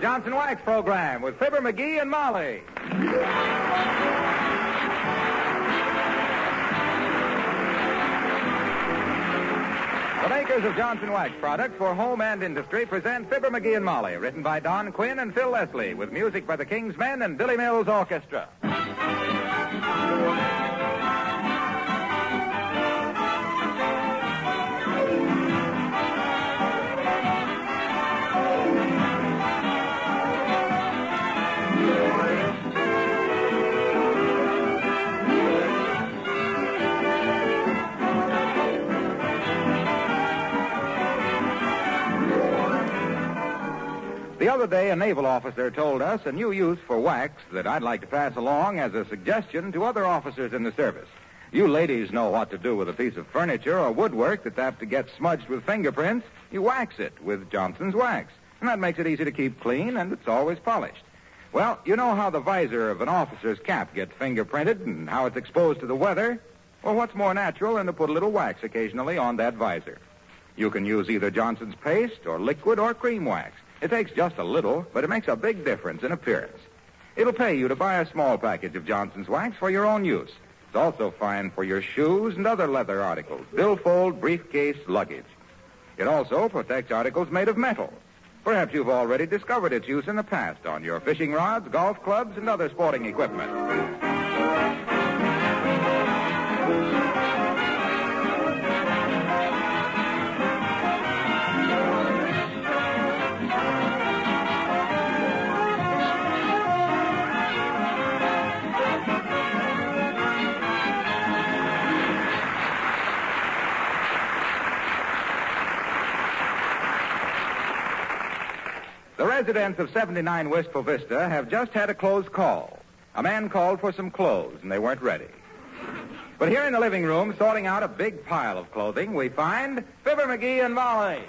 Johnson Wax program with Fibber McGee and Molly. The makers of Johnson Wax products for home and industry present Fibber McGee and Molly, written by Don Quinn and Phil Leslie, with music by the King's Men and Billy Mills Orchestra. The other day, a naval officer told us a new use for wax that I'd like to pass along as a suggestion to other officers in the service. You ladies know what to do with a piece of furniture or woodwork that's apt to get smudged with fingerprints. You wax it with Johnson's Wax, and that makes it easy to keep clean, and it's always polished. Well, you know how the visor of an officer's cap gets fingerprinted and how it's exposed to the weather? Well, what's more natural than to put a little wax occasionally on that visor? You can use either Johnson's paste or liquid or cream wax. It takes just a little, but it makes a big difference in appearance. It'll pay you to buy a small package of Johnson's Wax for your own use. It's also fine for your shoes and other leather articles, billfold, briefcase, luggage. It also protects articles made of metal. Perhaps you've already discovered its use in the past on your fishing rods, golf clubs, and other sporting equipment. The residents of 79 Wistful Vista have just had a close call. A man called for some clothes, and they weren't ready. But here in the living room, sorting out a big pile of clothing, we find Fibber McGee and Molly.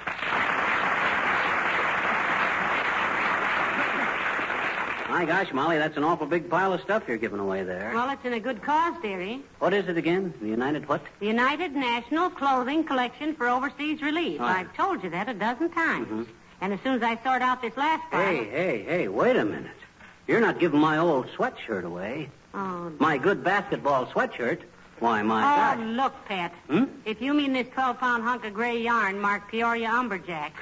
My gosh, Molly, that's an awful big pile of stuff you're giving away there. Well, it's in a good cause, dearie. What is it again? The United what? The United National Clothing Collection for Overseas Relief. Oh. I've told you that a dozen times. Mm-hmm. And as soon as I sort out this last pile... Hey, wait a minute. You're not giving my old sweatshirt away. Oh, my good basketball sweatshirt. Why, my gosh. gosh. Look, Pet. If you mean this 12-pound hunk of gray yarn marked Peoria Umberjack,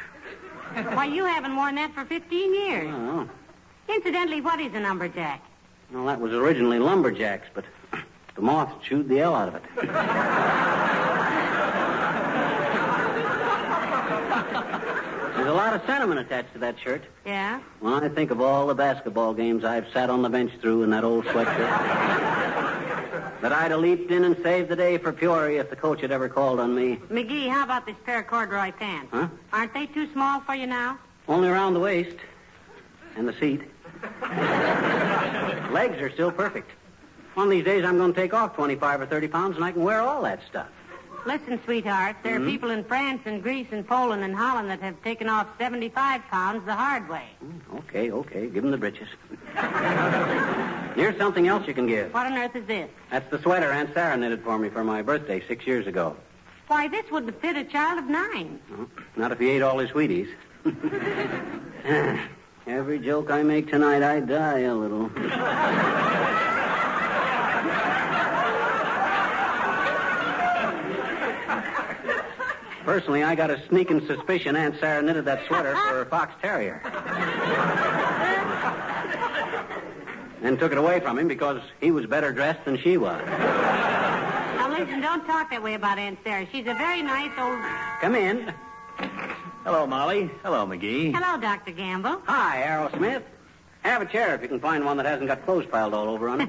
why, you haven't worn that for 15 years. Oh. Incidentally, what is an umberjack? Well, that was originally lumberjacks, but the moths chewed the hell out of it. There's a lot of sentiment attached to that shirt. Yeah? When I think of all the basketball games I've sat on the bench through in that old sweatshirt, that I'd have leaped in and saved the day for Peoria if the coach had ever called on me. McGee, how about this pair of corduroy pants? Huh? Aren't they too small for you now? Only around the waist and the seat. Legs are still perfect. One of these days I'm going to take off 25 or 30 pounds and I can wear all that stuff. Listen, sweetheart, there are people in France and Greece and Poland and Holland that have taken off 75 pounds the hard way. Okay. Give them the breeches. Here's something else you can give. What on earth is this? That's the sweater Aunt Sarah knitted for me for my birthday 6 years ago. Why, this wouldn't fit a child of 9. No, not if he ate all his Wheaties. Every joke I make tonight, I die a little. Personally, I got a sneaking suspicion Aunt Sarah knitted that sweater for her fox terrier. And took it away from him because he was better dressed than she was. Now, listen, don't talk that way about Aunt Sarah. She's a very nice old... Come in. Hello, Molly. Hello, McGee. Hello, Dr. Gamble. Hi, Aerosmith. Have a chair if you can find one that hasn't got clothes piled all over on it.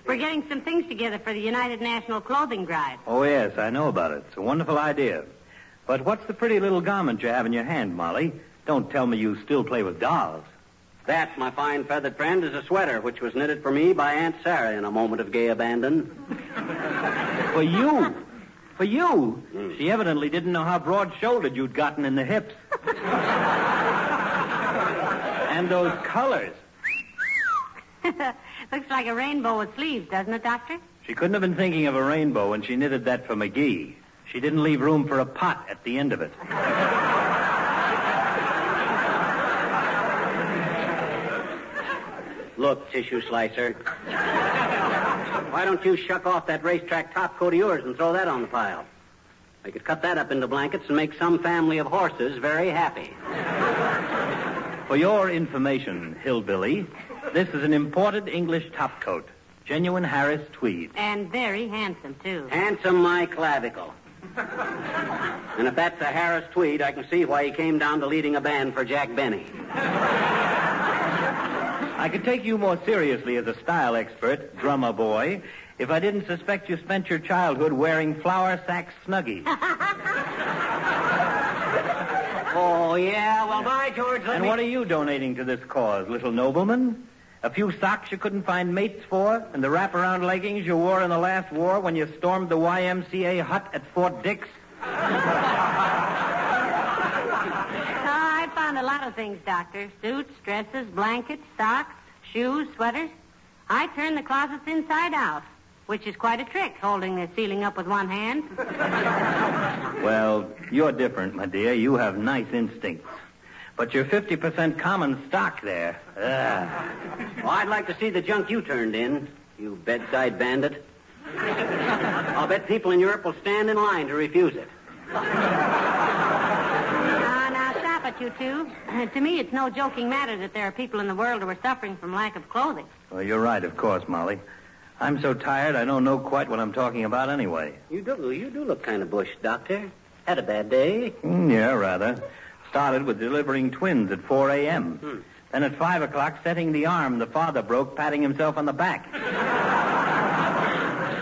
We're getting some things together for the United National Clothing Drive. Oh, yes, I know about it. It's a wonderful idea. But what's the pretty little garment you have in your hand, Molly? Don't tell me you still play with dolls. That, my fine feathered friend, is a sweater which was knitted for me by Aunt Sarah in a moment of gay abandon. For you? For you? She evidently didn't know how broad-shouldered you'd gotten in the hips. And those colors. Looks like a rainbow with sleeves, doesn't it, Doctor? She couldn't have been thinking of a rainbow when she knitted that for McGee. She didn't leave room for a pot at the end of it. Look, tissue slicer. Why don't you shuck off that racetrack top coat of yours and throw that on the pile? I could cut that up into blankets and make some family of horses very happy. For your information, hillbilly, this is an imported English topcoat. Genuine Harris tweed. And very handsome, too. Handsome my clavicle. And if that's a Harris tweed, I can see why he came down to leading a band for Jack Benny. I could take you more seriously as a style expert, drummer boy, if I didn't suspect you spent your childhood wearing flour sack snuggies. Oh, yeah? Well, by George, And what are you donating to this cause, little nobleman? A few socks you couldn't find mates for, and the wraparound leggings you wore in the last war when you stormed the YMCA hut at Fort Dix? I found a lot of things, Doctor. Suits, dresses, blankets, socks, shoes, sweaters. I turned the closets inside out, which is quite a trick, holding the ceiling up with one hand. Well, you're different, my dear. You have nice instincts. But you're 50% common stock there. Well, I'd like to see the junk you turned in, you bedside bandit. I'll bet people in Europe will stand in line to refuse it. Now, stop it, you two. To me, it's no joking matter that there are people in the world who are suffering from lack of clothing. Well, you're right, of course, Molly. I'm so tired I don't know quite what I'm talking about anyway. You do look kind of bushed, Doctor. Had a bad day? Yeah, rather. Started with delivering twins at 4 a.m. Then at 5 o'clock, setting the arm the father broke, patting himself on the back.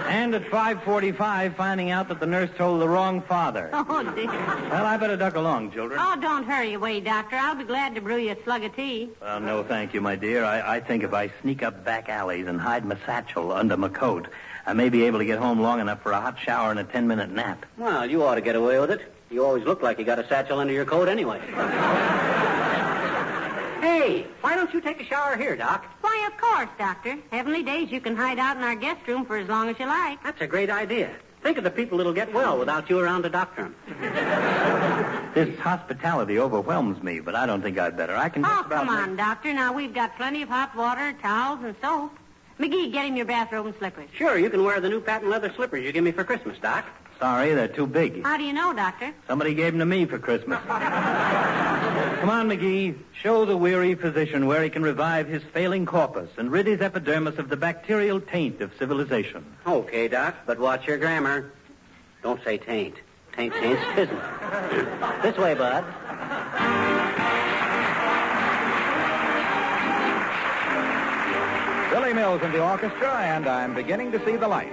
And at 5:45, finding out that the nurse told the wrong father. Oh, dear. Well, I better duck along, children. Oh, don't hurry away, Doctor. I'll be glad to brew you a slug of tea. Well, no, thank you, my dear. I think if I sneak up back alleys and hide my satchel under my coat, I may be able to get home long enough for a hot shower and a 10-minute nap. Well, you ought to get away with it. You always look like you got a satchel under your coat anyway. Hey, why don't you take a shower here, Doc? Why, of course, Doctor. Heavenly days, you can hide out in our guest room for as long as you like. That's a great idea. Think of the people that'll get well without you around to doctor them. This hospitality overwhelms me, but I don't think I'd better. I can just about... Come on, Doctor. Now, we've got plenty of hot water, towels, and soap. McGee, get him your bathrobe and slippers. Sure, you can wear the new patent leather slippers you give me for Christmas, Doc. Sorry, they're too big. How do you know, Doctor? Somebody gave them to me for Christmas. Come on, McGee. Show the weary physician where he can revive his failing corpus and rid his epidermis of the bacterial taint of civilization. Okay, Doc, but watch your grammar. Don't say taint. Taint ain't schism. This way, bud. Billy Mills in the orchestra, and I'm beginning to see the light.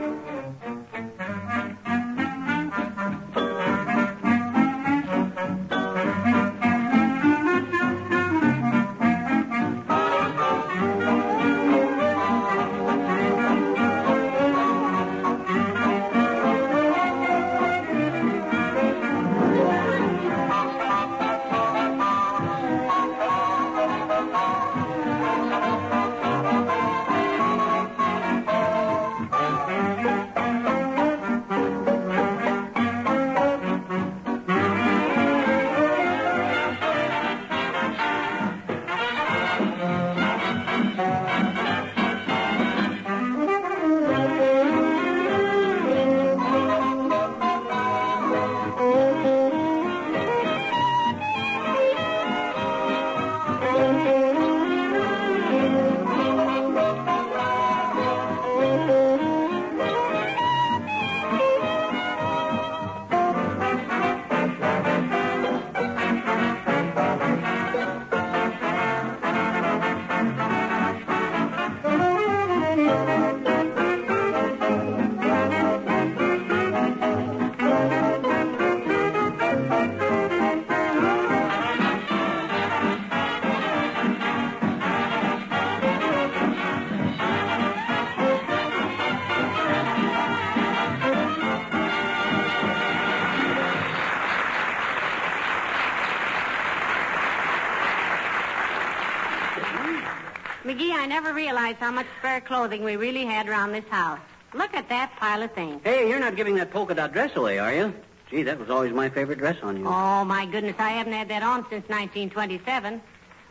McGee, I never realized how much spare clothing we really had around this house. Look at that pile of things. Hey, you're not giving that polka dot dress away, are you? Gee, that was always my favorite dress on you. Oh, my goodness, I haven't had that on since 1927.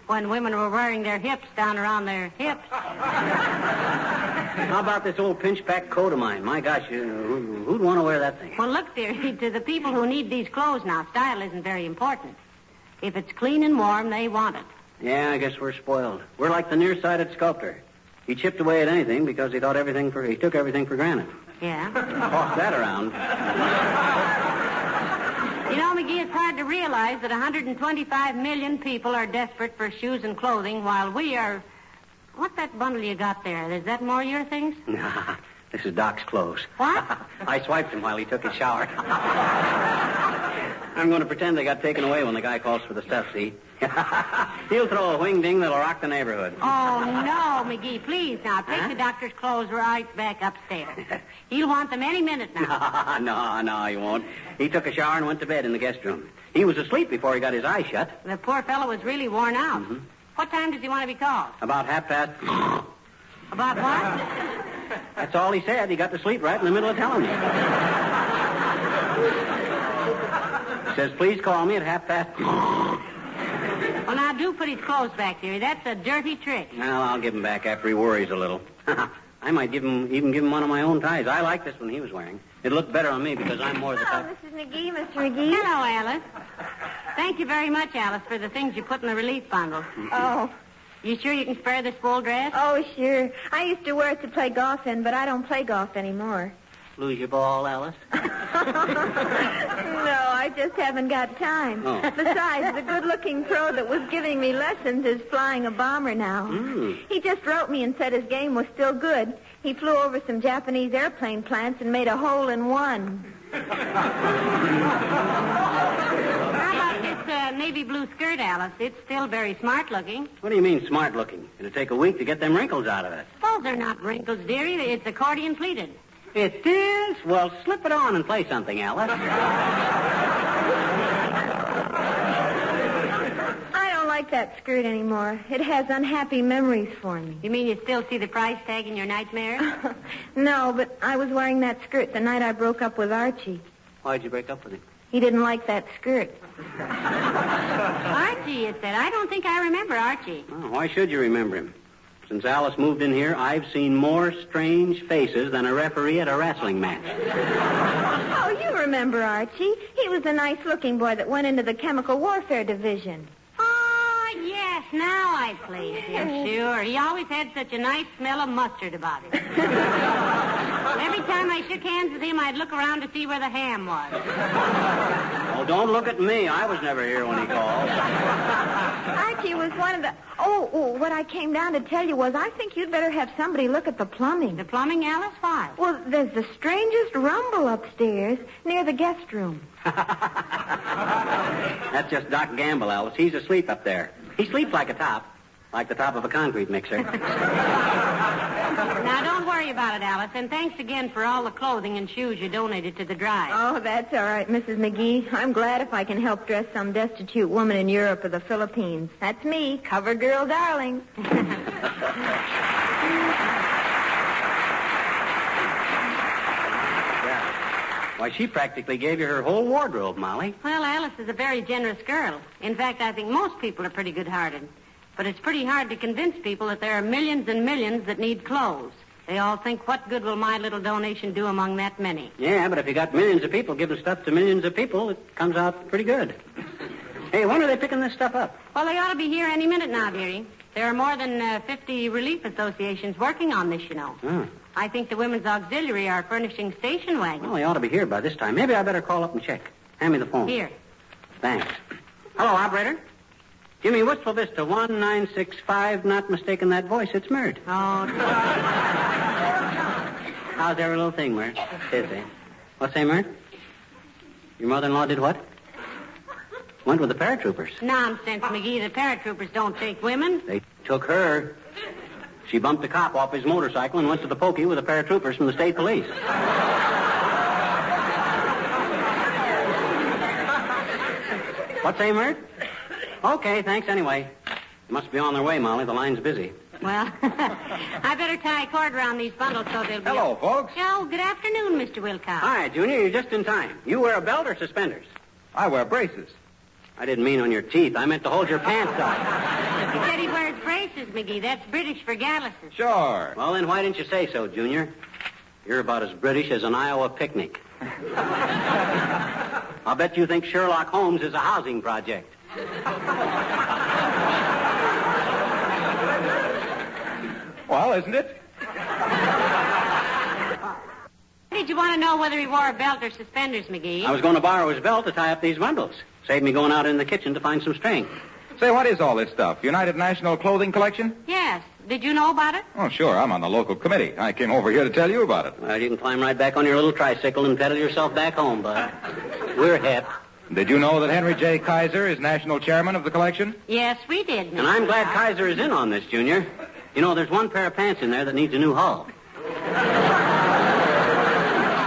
when women were wearing their hips down around their hips. How about this old pinchback coat of mine? My gosh, who'd want to wear that thing? Well, look, dearie, to the people who need these clothes now, style isn't very important. If it's clean and warm, they want it. Yeah, I guess we're spoiled. We're like the nearsighted sculptor. He chipped away at anything because he took everything for granted. Yeah? Toss that around. You know, McGee, it's hard to realize that 125 million people are desperate for shoes and clothing while we are... What's that bundle you got there? Is that more your things? Nah, this is Doc's clothes. What? I swiped him while he took his shower. I'm going to pretend they got taken away when the guy calls for the stuff, see? He'll throw a wing-ding that'll rock the neighborhood. Oh, no, McGee, please now. Take the doctor's clothes right back upstairs. He'll want them any minute now. No, he won't. He took a shower and went to bed in the guest room. He was asleep before he got his eyes shut. The poor fellow was really worn out. Mm-hmm. What time does he want to be called? About 1:30. About what? That's all he said. He got to sleep right in the middle of telling me. He says, please call me at 1:30. Well, now, do put his clothes back, dearie. That's a dirty trick. Well, I'll give him back after he worries a little. I might even give him one of my own ties. I like this one he was wearing. It looked better on me because I'm more the Hello, type... Mrs. McGee, Mr. McGee. Hello, Alice. Thank you very much, Alice, for the things you put in the relief bundle. Oh. You sure you can spare this full dress? Oh, sure. I used to wear it to play golf in, but I don't play golf anymore. Lose your ball, Alice? No, I just haven't got time. Oh. Besides, the good-looking pro that was giving me lessons is flying a bomber now. He just wrote me and said his game was still good. He flew over some Japanese airplane plants and made a hole-in-one. How about this navy blue skirt, Alice? It's still very smart-looking. What do you mean smart-looking? It'll take a week to get them wrinkles out of it. Those are not wrinkles, dearie. It's accordion pleated. It is? Well, slip it on and play something, Alice. I don't like that skirt anymore. It has unhappy memories for me. You mean you still see the price tag in your nightmare? No, but I was wearing that skirt the night I broke up with Archie. Why'd you break up with him? He didn't like that skirt. Archie, it said. I don't think I remember Archie. Oh, why should you remember him? Since Alice moved in here, I've seen more strange faces than a referee at a wrestling match. Oh, you remember Archie. He was the nice-looking boy that went into the chemical warfare division. Oh, yes, now I place him. Sure. He always had such a nice smell of mustard about him. Every time I shook hands with him, I'd look around to see where the ham was. Oh, don't look at me. I was never here when he called. Archie was one of the... Oh, what I came down to tell you was I think you'd better have somebody look at the plumbing. The plumbing, Alice? Why? Well, there's the strangest rumble upstairs near the guest room. That's just Doc Gamble, Alice. He's asleep up there. He sleeps like the top of a concrete mixer. Now, don't worry about it, Alice, and thanks again for all the clothing and shoes you donated to the drive. Oh, that's all right, Mrs. McGee. I'm glad if I can help dress some destitute woman in Europe or the Philippines. That's me, cover girl darling. Why, she practically gave you her whole wardrobe, Molly. Well, Alice is a very generous girl. In fact, I think most people are pretty good-hearted. But it's pretty hard to convince people that there are millions and millions that need clothes. They all think, what good will my little donation do among that many? Yeah, but if you got millions of people giving stuff to millions of people, it comes out pretty good. Hey, when are they picking this stuff up? Well, they ought to be here any minute now, dearie. There are more than 50 relief associations working on this, you know. Oh. I think the Women's Auxiliary are furnishing station wagons. Well, they ought to be here by this time. Maybe I better call up and check. Hand me the phone. Here. Thanks. Hello, operator. Jimmy, Wistful Vista, 1965. Not mistaken that voice. It's Mert. Oh, How's every little thing, Mert? Is it? What's that, Mert? Your mother-in-law did what? Went with the paratroopers. nonsense, McGee. The paratroopers don't take women. They took her. She bumped a cop off his motorcycle and went to the pokey with the paratroopers from the state police. What's that, Mert? Okay, thanks anyway. They must be on their way, Molly. The line's busy. Well, I better tie a cord around these bundles so they'll be... Hello, folks. Oh, good afternoon, Mr. Wilcox. Hi, Junior. You're just in time. You wear a belt or suspenders? I wear braces. I didn't mean on your teeth. I meant to hold your pants up. He said he wears braces, McGee. That's British for galluses. Sure. Well, then why didn't you say so, Junior? You're about as British as an Iowa picnic. I'll bet you think Sherlock Holmes is a housing project. Well, isn't it? Did you want to know whether he wore a belt or suspenders, McGee? I was going to borrow his belt to tie up these bundles. Save me going out in the kitchen to find some strength. Say, what is all this stuff? United National Clothing Collection? Yes. Did you know about it? Oh, sure. I'm on the local committee. I came over here to tell you about it. Well, you can climb right back on your little tricycle and pedal yourself back home, bud. We're hip. Did you know that Henry J. Kaiser is national chairman of the collection? Yes, we did. And I'm glad Kaiser is in on this, Junior. You know, there's one pair of pants in there that needs a new hull.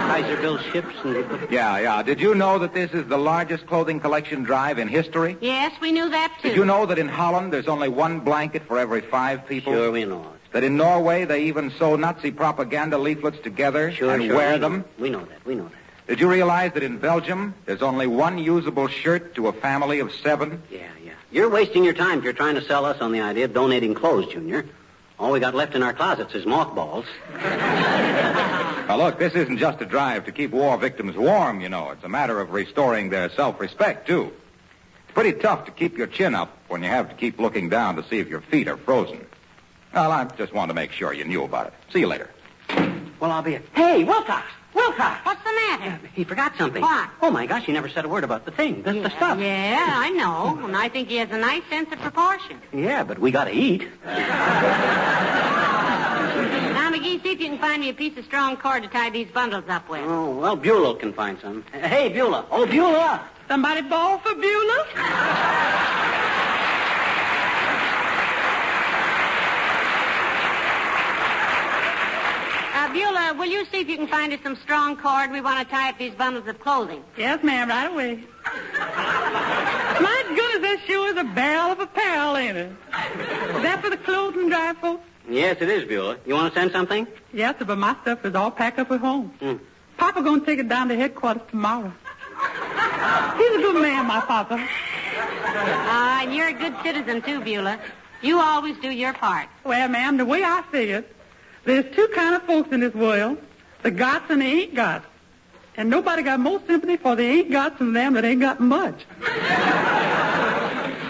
Kaiser builds ships and... Yeah. Did you know that this is the largest clothing collection drive in history? Yes, we knew that, too. Did you know that in Holland there's only one blanket for every 5 people? Sure, we know it. That in Norway they even sew Nazi propaganda leaflets together and wear them? We know that. Did you realize that in Belgium there's only one usable shirt to a family of 7? Yeah. You're wasting your time if you're trying to sell us on the idea of donating clothes, Junior. All we got left in our closets is mothballs. Now, look, this isn't just a drive to keep war victims warm, you know. It's a matter of restoring their self-respect, too. It's pretty tough to keep your chin up when you have to keep looking down to see if your feet are frozen. Well, I just wanted to make sure you knew about it. See you later. Well, I'll be... Hey, Wilcox! What's the matter? He forgot something. What? Oh, my gosh, he never said a word about the thing. The stuff. Yeah, I know. And I think he has a nice sense of proportion. Yeah, but we got to eat. Now, McGee, see if you can find me a piece of strong cord to tie these bundles up with. Oh, well, Beulah can find some. Hey, Beulah. Oh, Beulah. Somebody bawl for Beulah? Beulah, will you see if you can find us some strong cord? We want to tie up these bundles of clothing. Yes, ma'am, right away. My goodness, that sure is a barrel of apparel, ain't it? Is that for the clothing drive, folks? Yes, it is, Beulah. You want to send something? Yes, but my stuff is all packed up at home. Papa going to take it down to headquarters tomorrow. He's a good man, my papa. And you're a good citizen, too, Beulah. You always do your part. Well, ma'am, the way I see it, there's 2 kind of folks in this world, the gots and the ain't gots. And nobody got more sympathy for the ain't gots than them that ain't got much.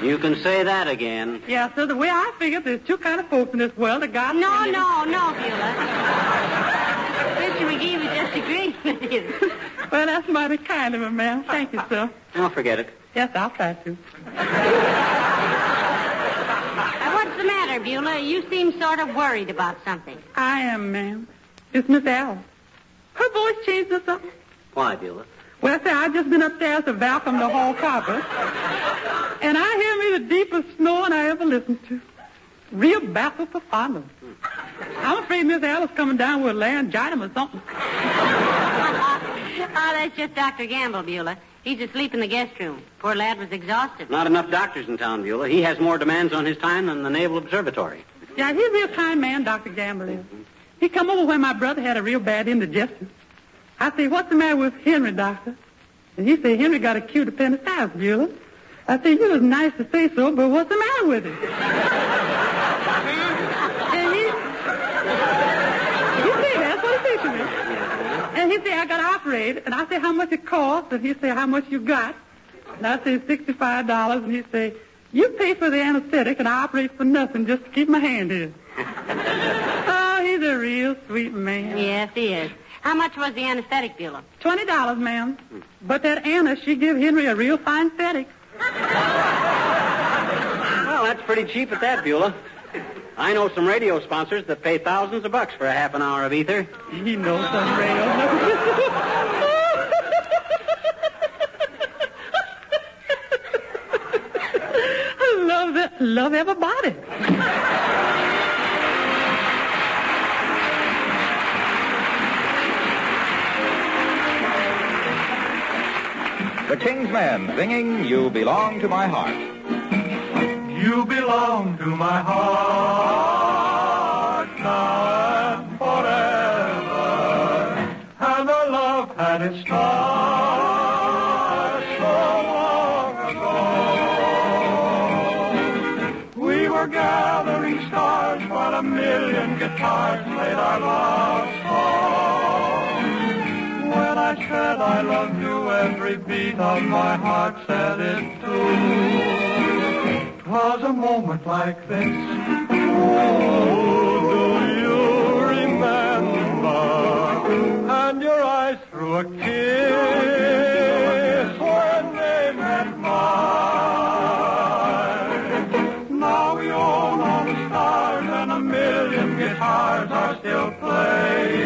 You can say that again. Yeah, so the way I figure, there's 2 kind of folks in this world, the gots No, and Beulah. Mr. McGee was just agreeing with you. Well, that's mighty kind of him, ma'am. Thank you, sir. Oh, forget it. Yes, I'll try to. What's the matter, Beulah? You seem sort of worried about something. I am, ma'am. It's Miss Alice. Her voice changed or something. Why, Beulah? Well, say, I've just been upstairs to vacuum the hall carpet, and I hear me the deepest snoring I ever listened to. Real baffled for fondness. I'm afraid Miss Alice coming down with laryngitis or something. That's just Dr. Gamble, Beulah. He's asleep in the guest room. Poor lad was exhausted. Not enough doctors in town, Beulah. He has more demands on his time than the Naval Observatory. Yeah, he's a real kind man, Dr. Gamble is. He come over when my brother had a real bad indigestion. I say, what's the matter with Henry, doctor? And he said, Henry got acute appendicitis, Beulah. I said, you was nice to say so, but what's the matter with him? And he said, that's what he said to me. And he said, I got to operate. And I said, how much it costs? And he said, how much you got? And I said, $65. And he said, you pay for the anesthetic, and I operate for nothing just to keep my hand in. Oh, he's a real sweet man. Yes, he is. How much was the anesthetic, Beulah? $20, ma'am. But that Anna, she give Henry a real fine anesthetic. Well, that's pretty cheap at that, Beulah. I know some radio sponsors that pay thousands of bucks for a half an hour of ether. He knows some radio. I love everybody. The King's Men singing You Belong to My Heart. You belong to my heart now and forever. And our love had its start so long ago. were gathering stars while a million guitars played our love song. When I said I loved you, every beat of my heart said it too. 'Twas a moment like this. Oh, do you remember? And your eyes threw a kiss when they met mine. Now we own all the stars and a million guitars are still playing.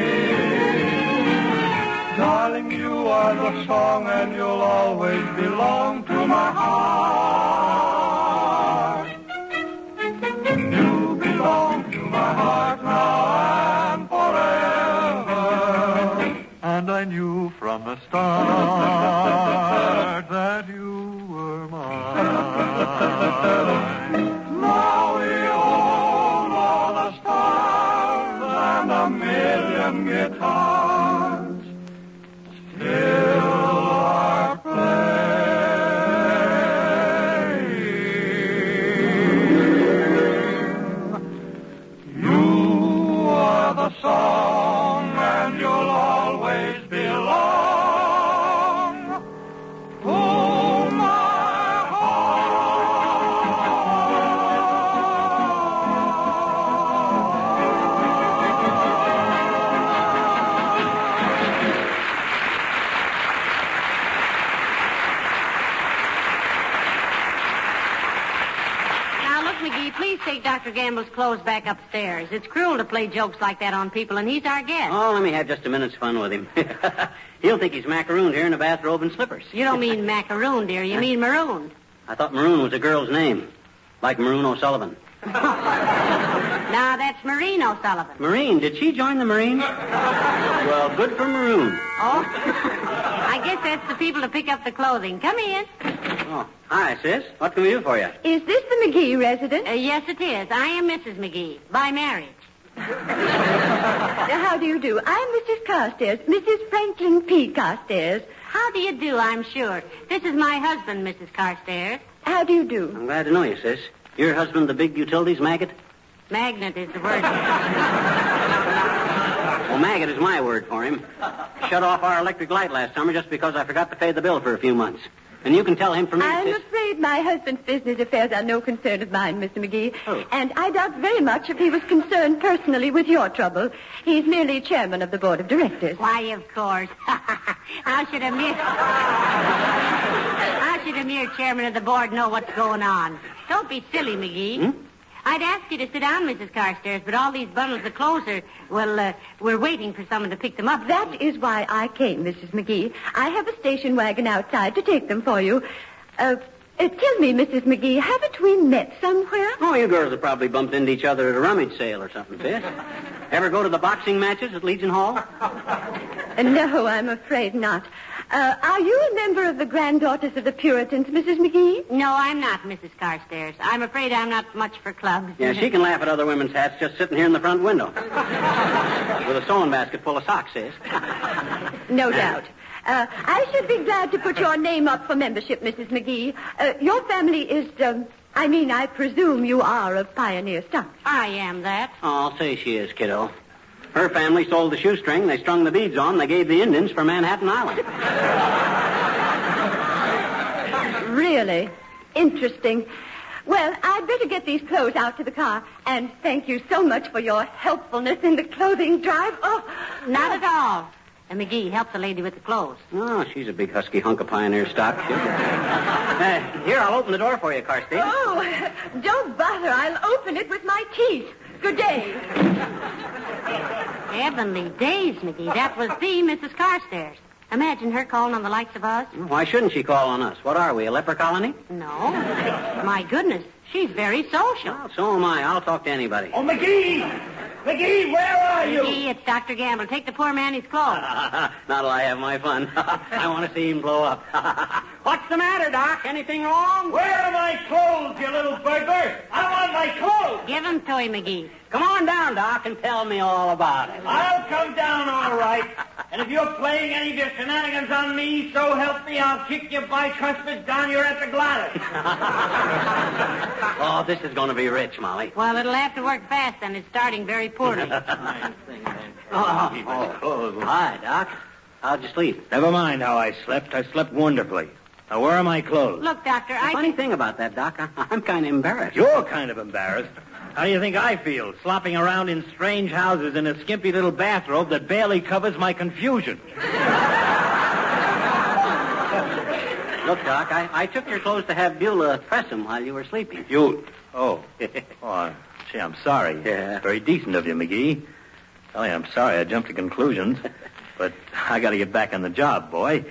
Darling, you are the song and you'll always belong to my heart. You belong to my heart now and forever. And I knew from the start that you were mine. Now we own all the stars and a million guitars still are playing. You are the song and you'll always belong to my Now, look, McGee, please take Dr. Gamble's clothes back upstairs. It's cruel to play jokes like that on people, and he's our guest. Oh, let me have just a minute's fun with him. He'll think he's macarooned here in a bathrobe and slippers. You don't mean macaroon, dear. You mean marooned. I thought Maroon was a girl's name, like Maroon O'Sullivan. Now, that's Maureen O'Sullivan. Marine, did she join the Marines? Well, good for Maroon. Oh, I guess that's the people to pick up the clothing. Come in. Oh, hi, sis. What can we do for you? Is this the McGee residence? Yes, it is. I am Mrs. McGee, by marriage. How do you do? I'm Mrs. Carstairs, Mrs. Franklin P. Carstairs. How do you do, I'm sure. This is my husband, Mrs. Carstairs. How do you do? I'm glad to know you, sis. Your husband, the big utilities maggot? Magnet is the word. Well, maggot is my word for him. Shut off our electric light last summer just because I forgot to pay the bill for a few months. And you can tell him from me, I'm sis. afraid my husband's business affairs are no concern of mine, Mr. McGee. Oh. And I doubt very much if he was concerned personally with your trouble. He's merely chairman of the board of directors. Why, of course. How should a mere chairman of the board know what's going on? Don't be silly, McGee. I'd ask you to sit down, Mrs. Carstairs, but all these bundles of clothes are, we're waiting for someone to pick them up. That is why I came, Mrs. McGee. I have a station wagon outside to take them for you. Tell me, Mrs. McGee, haven't we met somewhere? Oh, you girls have probably bumped into each other at a rummage sale or something, sis. Ever go to the boxing matches at Legion Hall? No, I'm afraid not. Are you a member of the Granddaughters of the Puritans, Mrs. McGee? No, I'm not, Mrs. Carstairs. I'm afraid I'm not much for clubs. Yeah, she can laugh at other women's hats just sitting here in the front window. With a sewing basket full of socks, sis. No doubt. I should be glad to put your name up for membership, Mrs. McGee. Your family is, I presume you are of pioneer stock. I am that. Oh, I'll say she is, kiddo. Her family sold the shoestring they strung the beads on. They gave the Indians for Manhattan Island. Really? Interesting. Well, I'd better get these clothes out to the car. And thank you so much for your helpfulness in the clothing drive. Oh, Not at all. And McGee, help the lady with the clothes. Oh, she's a big husky hunk of pioneer stock. Here, I'll open the door for you, Carstairs. Oh, don't bother. I'll open it with my teeth. Good day. Heavenly days, McGee. That was the Mrs. Carstairs. Imagine her calling on the likes of us. Why shouldn't she call on us? What are we, a leper colony? No. My goodness, she's very social. Well, so am I. I'll talk to anybody. Oh, McGee! McGee, where are you? McGee, it's Dr. Gamble. Take the poor man his clothes. Now that I have my fun. I want to see him blow up. What's the matter, Doc? Anything wrong? Where are my clothes, you little burglar? I want my clothes. Give him to him, McGee. Come on down, Doc, and tell me all about it. I'll come down all right. And if you're playing any of your shenanigans on me, so help me, I'll kick you bicuspid down your epiglottis. Oh, this is going to be rich, Molly. Well, it'll have to work fast, and it's starting very poorly. Hi, Doc. How'd you sleep? Never mind how I slept. I slept wonderfully. Now, where are my clothes? Look, Doctor, The funny thing about that, Doc, I'm kind of embarrassed. You're kind of embarrassed. How do you think I feel, slopping around in strange houses in a skimpy little bathrobe that barely covers my confusion? Look, Doc, I took your clothes to have Beulah press them while you were sleeping. You? Oh, gee, I'm sorry. Yeah. Very decent of you, McGee. Tell you, I'm sorry I jumped to conclusions. But I got to get back on the job, boy.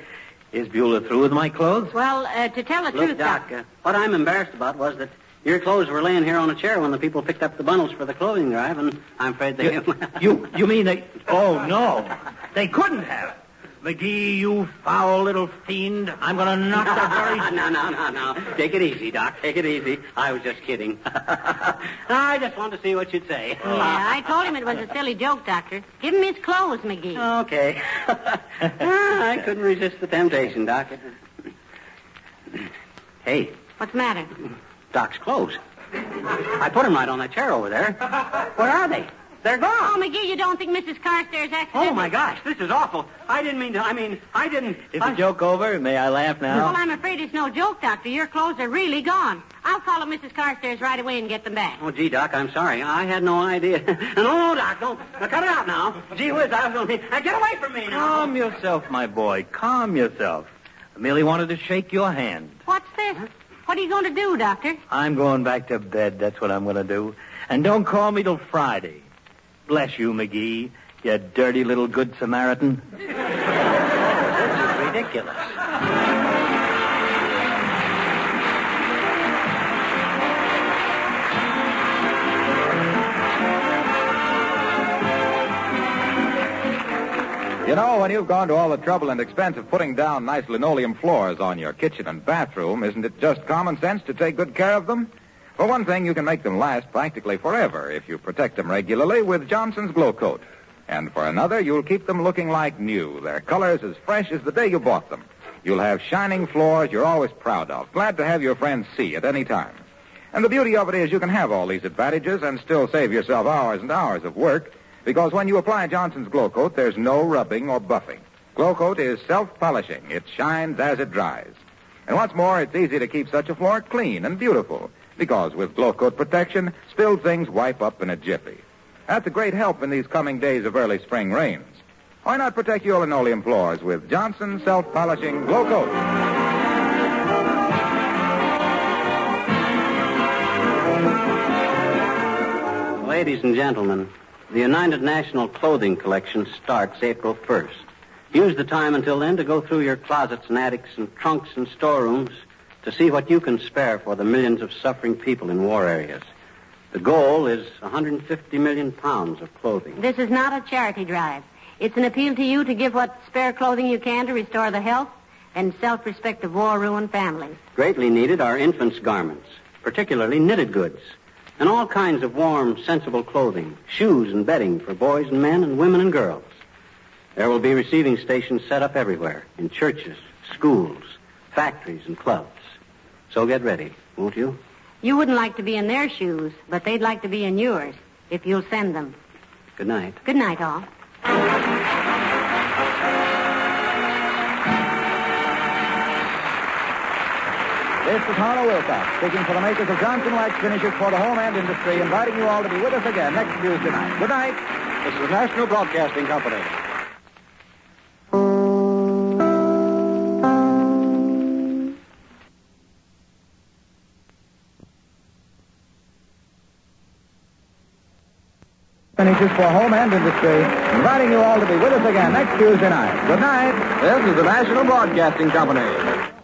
Is Beulah through with my clothes? Well, to tell the Look, truth, Doc, what I'm embarrassed about was that your clothes were laying here on a chair when the people picked up the bundles for the clothing drive, and I'm afraid they... You mean they... Oh, no. They couldn't have. McGee, you foul little fiend. I'm going to knock the very... No. Take it easy, Doc. Take it easy. I was just kidding. I just wanted to see what you'd say. Yeah, I told him it was a silly joke, Doctor. Give him his clothes, McGee. Okay. I couldn't resist the temptation, Doc. Hey. What's the matter? Doc's clothes. I put them right on that chair over there. Where are they? They're gone. Oh, McGee, you don't think Mrs. Carstairs accidentally... Oh, my gosh, this is awful. I didn't mean to... I didn't... Is the joke over? May I laugh now? Well, I'm afraid it's no joke, Doctor. Your clothes are really gone. I'll call up Mrs. Carstairs right away and get them back. Oh, gee, Doc, I'm sorry. I had no idea. No, Doc, don't. Now, cut it out now. Gee whiz, I was going to... Now, get away from me now. Calm yourself, my boy. Calm yourself. I merely wanted to shake your hand. What's this? What are you going to do, Doctor? I'm going back to bed. That's what I'm going to do. And don't call me till Friday. Bless you, McGee, you dirty little good Samaritan. This is ridiculous. You know, when you've gone to all the trouble and expense of putting down nice linoleum floors on your kitchen and bathroom, isn't it just common sense to take good care of them? For one thing, you can make them last practically forever if you protect them regularly with Johnson's Glow Coat. And for another, you'll keep them looking like new, their colors as fresh as the day you bought them. You'll have shining floors you're always proud of, glad to have your friends see at any time. And the beauty of it is you can have all these advantages and still save yourself hours and hours of work, because when you apply Johnson's Glow Coat, there's no rubbing or buffing. Glow Coat is self-polishing. It shines as it dries. And what's more, it's easy to keep such a floor clean and beautiful, because with Glow Coat protection, spilled things wipe up in a jiffy. That's a great help in these coming days of early spring rains. Why not protect your linoleum floors with Johnson's self-polishing Glow Coat? Ladies and gentlemen, the United National Clothing Collection starts April 1st. Use the time until then to go through your closets and attics and trunks and storerooms to see what you can spare for the millions of suffering people in war areas. The goal is 150 million pounds of clothing. This is not a charity drive. It's an appeal to you to give what spare clothing you can to restore the health and self-respect of war-ruined families. Greatly needed are infants' garments, particularly knitted goods, and all kinds of warm, sensible clothing, shoes and bedding for boys and men and women and girls. There will be receiving stations set up everywhere, in churches, schools, factories, and clubs. So get ready, won't you? You wouldn't like to be in their shoes, but they'd like to be in yours, if you'll send them. Good night. Good night, all. This is Harlow Wilcox, speaking for the makers of Johnson Wax Finishes for the home and industry, inviting you all to be with us again next Tuesday night. Good night. This is the National Broadcasting Company. Finishes for home and industry, inviting you all to be with us again next Tuesday night. Good night. This is the National Broadcasting Company.